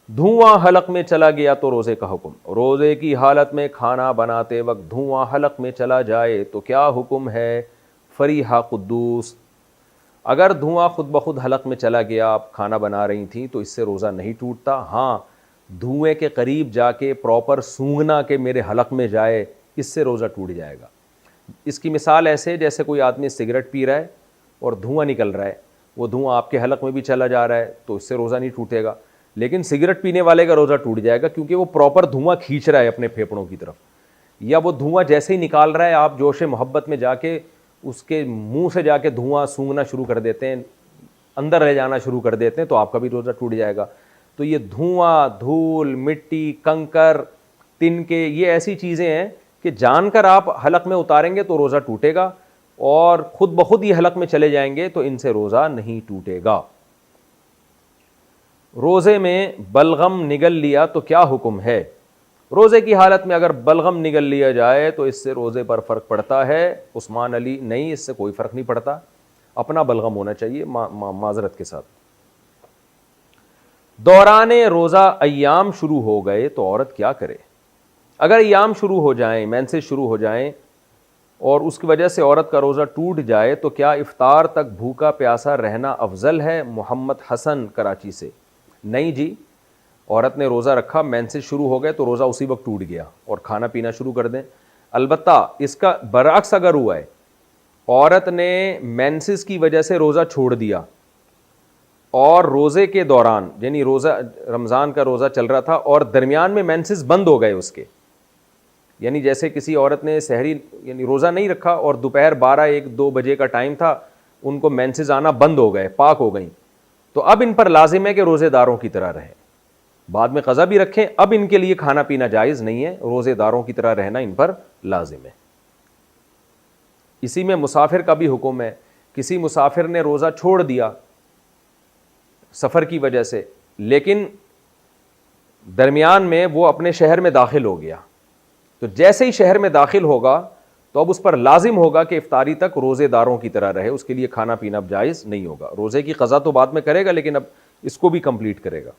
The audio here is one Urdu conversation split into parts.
دھواں حلق میں چلا گیا تو روزے کا حکم. روزے کی حالت میں کھانا بناتے وقت دھواں حلق میں چلا جائے تو کیا حکم ہے؟ فریحہ قدوس. اگر دھواں خود بخود حلق میں چلا گیا، آپ کھانا بنا رہی تھیں، تو اس سے روزہ نہیں ٹوٹتا. ہاں، دھوئیں کے قریب جا کے پراپر سونگنا کہ میرے حلق میں جائے، اس سے روزہ ٹوٹ جائے گا. اس کی مثال ایسے جیسے کوئی آدمی سگریٹ پی رہا ہے اور دھواں نکل رہا ہے، وہ دھواں آپ کے حلق میں بھی چلا جا رہا ہے تو اس سے روزہ نہیں ٹوٹے گا. لیکن سگریٹ پینے والے کا روزہ ٹوٹ جائے گا، کیونکہ وہ پراپر دھواں کھینچ رہا ہے اپنے پھیپھڑوں کی طرف، یا وہ دھواں جیسے ہی نکال رہا ہے آپ جوش محبت میں جا کے اس کے منہ سے جا کے دھواں سونگنا شروع کر دیتے ہیں، اندر لے جانا شروع کر دیتے ہیں، تو آپ کا بھی روزہ ٹوٹ جائے گا. تو یہ دھواں، دھول، مٹی، کنکر، تنکے، یہ ایسی چیزیں ہیں کہ جان کر آپ حلق میں اتاریں گے تو روزہ ٹوٹے گا، اور خود بخود یہ حلق میں چلے جائیں گے تو ان سے روزہ نہیں ٹوٹے گا. روزے میں بلغم نگل لیا تو کیا حکم ہے؟ روزے کی حالت میں اگر بلغم نگل لیا جائے تو اس سے روزے پر فرق پڑتا ہے. عثمان علی: نہیں، اس سے کوئی فرق نہیں پڑتا، اپنا بلغم ہونا چاہیے معذرت کے ساتھ. دوران روزہ ایام شروع ہو گئے تو عورت کیا کرے؟ اگر ایام شروع ہو جائیں، مینسز شروع ہو جائیں اور اس کی وجہ سے عورت کا روزہ ٹوٹ جائے تو کیا افطار تک بھوکا پیاسا رہنا افضل ہے؟ محمد حسن کراچی سے: نہیں جی، عورت نے روزہ رکھا، مینسز شروع ہو گئے تو روزہ اسی وقت ٹوٹ گیا اور کھانا پینا شروع کر دیں. البتہ اس کا برعکس اگر ہوا ہے، عورت نے مینسز کی وجہ سے روزہ چھوڑ دیا اور روزے کے دوران، یعنی روزہ رمضان کا روزہ چل رہا تھا اور درمیان میں مینسز بند ہو گئے اس کے، یعنی جیسے کسی عورت نے سحری یعنی روزہ نہیں رکھا اور دوپہر 12-1-2 بجے کا ٹائم تھا، ان کو مینسز آنا بند ہو گئے، پاک ہو گئیں، تو اب ان پر لازم ہے کہ روزے داروں کی طرح رہیں. بعد میں قضا بھی رکھیں، اب ان کے لیے کھانا پینا جائز نہیں ہے، روزے داروں کی طرح رہنا ان پر لازم ہے. اسی میں مسافر کا بھی حکم ہے. کسی مسافر نے روزہ چھوڑ دیا سفر کی وجہ سے، لیکن درمیان میں وہ اپنے شہر میں داخل ہو گیا، تو جیسے ہی شہر میں داخل ہوگا تو اب اس پر لازم ہوگا کہ افطاری تک روزے داروں کی طرح رہے، اس کے لیے کھانا پینا اب جائز نہیں ہوگا. روزے کی قضا تو بعد میں کرے گا لیکن اب اس کو بھی کمپلیٹ کرے گا.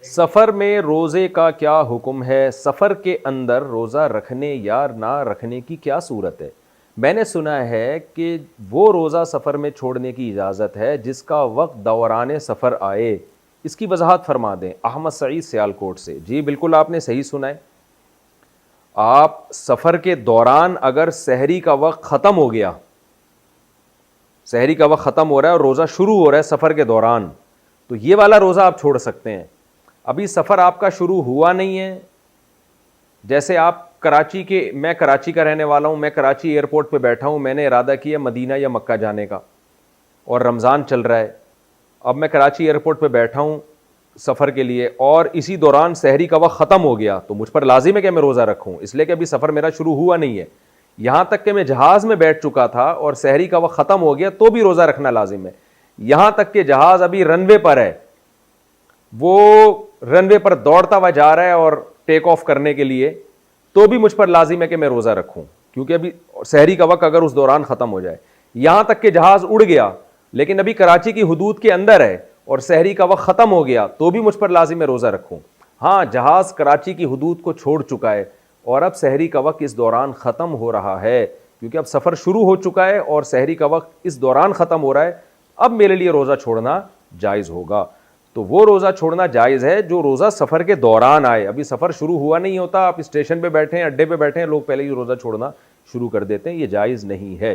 سفر میں روزے کا کیا حکم ہے؟ سفر کے اندر روزہ رکھنے یا نہ رکھنے کی کیا صورت ہے؟ میں نے سنا ہے کہ وہ روزہ سفر میں چھوڑنے کی اجازت ہے جس کا وقت دوران سفر آئے. اس کی وضاحت فرما دیں. احمد سعید سیالکوٹ سے: جی بالکل آپ نے صحیح سنا ہے. آپ سفر کے دوران اگر سحری کا وقت ختم ہو گیا، سحری کا وقت ختم ہو رہا ہے اور روزہ شروع ہو رہا ہے سفر کے دوران، تو یہ والا روزہ آپ چھوڑ سکتے ہیں. ابھی سفر آپ کا شروع ہوا نہیں ہے، جیسے آپ کراچی کے، میں کراچی کا رہنے والا ہوں، میں کراچی ایئرپورٹ پہ بیٹھا ہوں، میں نے ارادہ کیا مدینہ یا مکہ جانے کا اور رمضان چل رہا ہے. اب میں کراچی ایئرپورٹ پہ بیٹھا ہوں سفر کے لیے اور اسی دوران سحری کا وقت ختم ہو گیا، تو مجھ پر لازم ہے کہ میں روزہ رکھوں، اس لیے کہ ابھی سفر میرا شروع ہوا نہیں ہے. یہاں تک کہ میں جہاز میں بیٹھ چکا تھا اور سحری کا وقت ختم ہو گیا تو بھی روزہ رکھنا لازم ہے. یہاں تک کہ جہاز ابھی رن وے پر ہے، وہ رن وے پر دوڑتا ہوا جا رہا ہے اور ٹیک آف کرنے کے لیے، تو بھی مجھ پر لازم ہے کہ میں روزہ رکھوں، کیونکہ ابھی سحری کا وقت اگر اس دوران ختم ہو جائے. یہاں تک کہ جہاز اڑ گیا لیکن ابھی کراچی کی حدود کے اندر ہے اور سحری کا وقت ختم ہو گیا تو بھی مجھ پر لازم ہے روزہ رکھوں. ہاں، جہاز کراچی کی حدود کو چھوڑ چکا ہے اور اب سحری کا وقت اس دوران ختم ہو رہا ہے، کیونکہ اب سفر شروع ہو چکا ہے اور سحری کا وقت اس دوران ختم ہو رہا ہے، اب میرے لیے روزہ چھوڑنا جائز ہوگا. تو وہ روزہ چھوڑنا جائز ہے جو روزہ سفر کے دوران آئے. ابھی سفر شروع ہوا نہیں ہوتا، آپ اسٹیشن پہ بیٹھے ہیں، اڈے پہ بیٹھے ہیں، لوگ پہلے ہی روزہ چھوڑنا شروع کر دیتے ہیں، یہ جائز نہیں ہے.